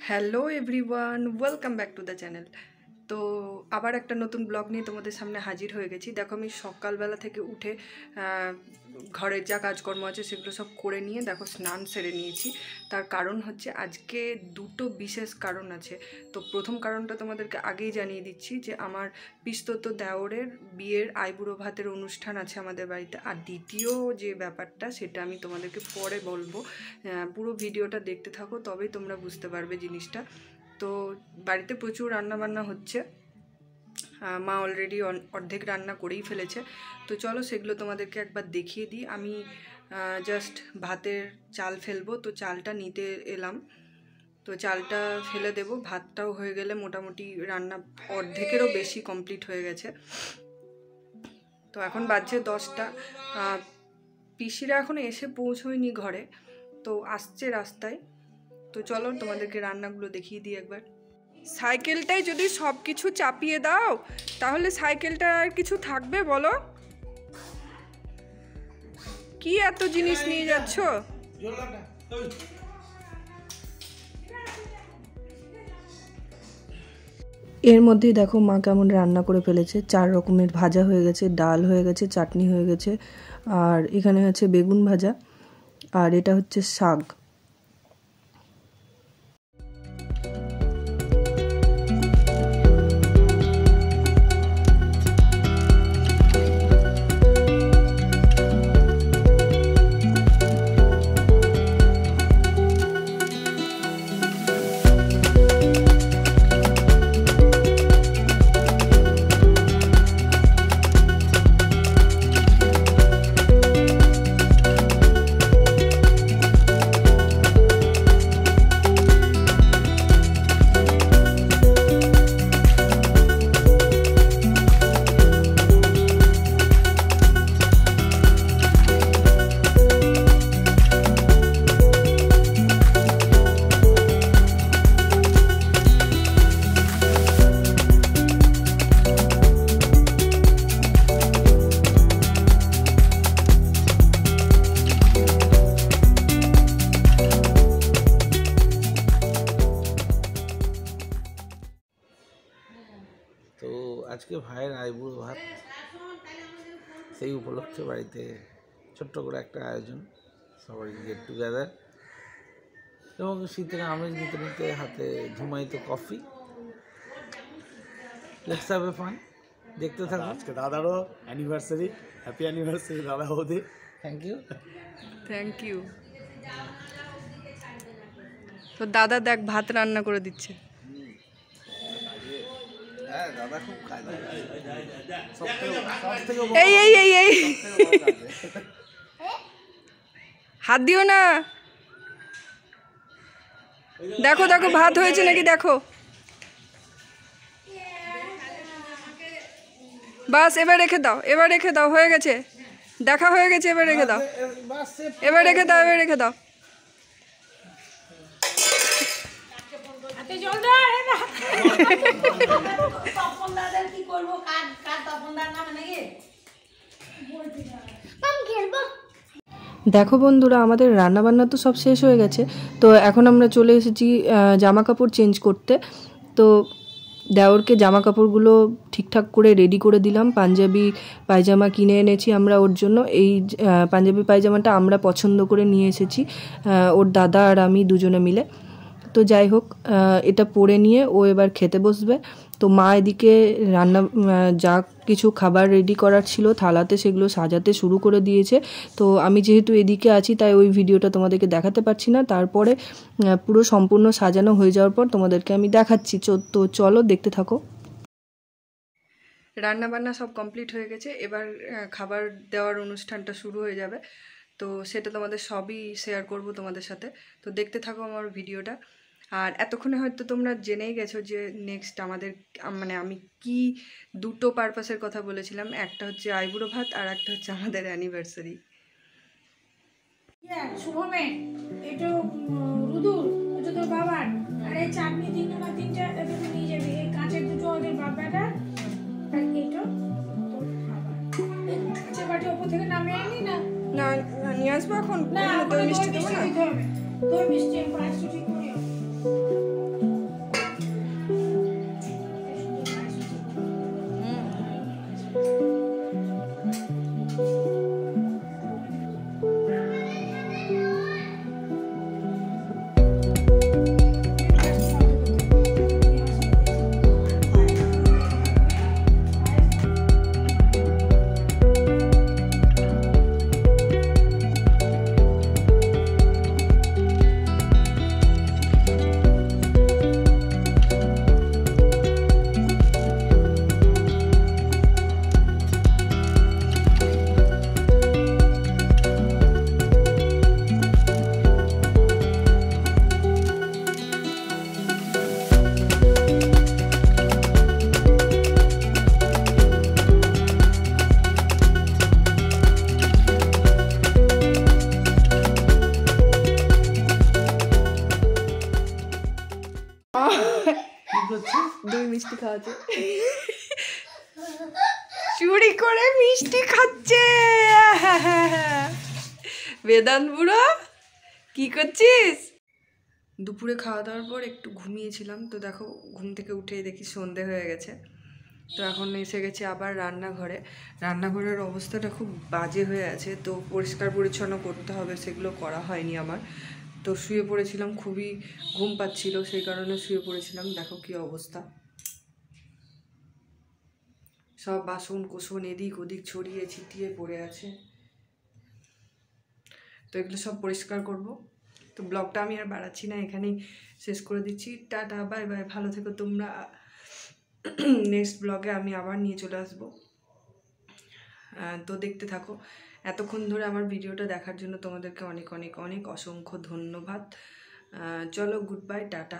Hello everyone, welcome back to the channel. তো আবার একটা নতুন ব্লগ নিয়ে তোমাদের সামনে হাজির হয়ে গেছি। দেখো আমি সকালবেলা থেকে উঠে ঘরের যা কাজকর্ম আছে সেগুলো সব করে নিয়ে দেখো স্নান সেরে নিয়েছি। তার কারণ হচ্ছে আজকে দুটো বিশেষ কারণ আছে। তো প্রথম কারণটা তোমাদেরকে আগেই জানিয়ে দিচ্ছি যে আমার পিস্তত দেওরের বিয়ের আইবুড়ো ভাতের অনুষ্ঠান আছে আমাদের বাড়িতে। আর দ্বিতীয় যে ব্যাপারটা সেটা আমি তোমাদেরকে পরে বলবো, পুরো ভিডিওটা দেখতে থাকো তবেই তোমরা বুঝতে পারবে জিনিসটা। তো বাড়িতে প্রচুর রান্নাবান্না হচ্ছে, মা অলরেডি অর্ধেক রান্না করেই ফেলেছে। তো চলো সেগুলো তোমাদেরকে একবার দেখিয়ে দিই। আমি জাস্ট ভাতের চাল ফেলবো, তো চালটা নিতে এলাম। তো চালটা ফেলে দেব, ভাতটাও হয়ে গেলে মোটামুটি রান্না অর্ধেকেরও বেশি কমপ্লিট হয়ে গেছে। তো এখন বাজছে 10টা। পিসিরা এখনো এসে পৌঁছয়নি ঘরে, তো আসছে রাস্তায়। তো চলো তোমাদেরকে রান্নাগুলো দেখিয়ে দিই একবার। সাইকেলটায় যদি সব কিছু চাপিয়ে দাও তাহলে সাইকেলটা আর কিছু থাকবে বলো? কি এত জিনিস নিয়ে যাচ্ছ? এর মধ্যেই দেখো মা কেমন রান্না করে ফেলেছে। 4 রকমের ভাজা হয়ে গেছে, ডাল হয়ে গেছে, চাটনি হয়ে গেছে, আর এখানে আছে বেগুন ভাজা, আর এটা হচ্ছে শাক। তো আজকে ভাইয়ের আইবুড়ো ভাত, সেই উপলক্ষে বাড়িতে ছোট্ট করে একটা আয়োজন, সবাই গেট টুগেদার, এবং শীতের আমেজ নিতে নিতে হাতে ধুমায়িত coffee. Let's have a fun, দেখতে থাকুন। আজকে দাদারও অ্যানিভার্সারি, হ্যাপি অ্যানিভার্সারি দাদা বৌদি। Thank you, thank you. তো দাদা দেখ ভাত রান্না করে দিচ্ছে। এই এই এই এই হাত দিও না। দেখো দেখো ভাত হয়েছে নাকি দেখো। বাস এবার রেখে দাও, এবার রেখে দাও, হয়ে গেছে, দেখা হয়ে গেছে, এবার রেখে দাও, এবার রেখে দাও, এবার রেখে দাও। দেখো বন্ধুরা, আমাদের রান্নাবান্না তো সব শেষ হয়ে গেছে। তো এখন আমরা চলে এসেছি জামা কাপড় চেঞ্জ করতে। তো দেওরকে জামা কাপড়গুলো ঠিকঠাক করে রেডি করে দিলাম। পাঞ্জাবি পায়জামা কিনে এনেছি আমরা ওর জন্য। এই পাঞ্জাবি পায়জামাটা আমরা পছন্দ করে নিয়ে এসেছি, ওর দাদা আর আমি দুজনে মিলে। তো যাই হোক, এটা পরে নিয়ে ও এবার খেতে বসবে। তো মা এদিকে রান্না যা কিছু খাবার রেডি করার ছিল থালাতে সেগুলো সাজাতে শুরু করে দিয়েছে। তো আমি যেহেতু এদিকে আছি তাই ওই ভিডিওটা তোমাদেরকে দেখাতে পারছি না। তারপরে পুরো সম্পূর্ণ সাজানো হয়ে যাওয়ার পর তোমাদেরকে আমি দেখাচ্ছি। তো চলো দেখতে থাকো। রান্নাবান্না সব কমপ্লিট হয়ে গেছে, এবার খাবার দেওয়ার অনুষ্ঠানটা শুরু হয়ে যাবে। তো সেটা তোমাদের সবই শেয়ার করব তোমাদের সাথে। তো দেখতে থাকো আমার ভিডিওটা। আর এতক্ষণে হয়তো তোমরা জেনেই গেছো যে নেক্সট আমাদের মানে আমি কি দুটো পারপাসের কথা বলেছিলাম। একটা হচ্ছে আইবুড়ো ভাত আর একটা হচ্ছে আমাদের অ্যানিভার্সারি। শুভমে এটা রুদুর, এটা তোর বাবার। আর এই চাটনি তিনটা নিয়ে যাবি। এই কাঁচের দুটো ওদের বাবাটা, আর এটা তোর বাবা। কাঁচের বাটি ওপর থেকে নামিয়ে আনি না। না নিয়ে আসবো এখন। না, দই মিষ্টি দেবো না। দই মিষ্টি 5 ঠিক করে। কি করছিস? দই মিষ্টি খাওয়াচ্ছে, চুরি করে মিষ্টি খাচ্ছে। বেদান্ত বুড়ো কি করছিস? দুপুরে খাওয়া দাওয়ার পর একটু ঘুমিয়েছিলাম, তো দেখো ঘুম থেকে উঠে দেখি সন্ধে হয়ে গেছে। তো এখন এসে গেছি আবার রান্নাঘরে। রান্নাঘরের অবস্থাটা খুব বাজে হয়ে আছে, তো পরিষ্কার পরিচ্ছন্ন করতে হবে, সেগুলো করা হয়নি আমার। তো শুয়ে পড়েছিলাম, খুবই ঘুম পাচ্ছিল, সেই কারণে শুয়ে পড়েছিলাম। দেখো কি অবস্থা, সব বাসন কোসন এদিক ওদিক ছড়িয়ে ছিটিয়ে পড়ে আছে। তো এগুলো সব পরিষ্কার করব। তো ব্লগটা আমি আর বাড়াচ্ছি না, এখানেই শেষ করে দিচ্ছি। টাটা, বাই বাই, ভালো থেকো তোমরা। নেক্সট ব্লগে আমি আবার নিয়ে চলে আসবো, তো দেখতে থাকো। এতক্ষণ ধরে আমার ভিডিওটা দেখার জন্য তোমাদেরকে অনেক অনেক অনেক অসংখ্য ধন্যবাদ। চলো, গুড বাই, টাটা।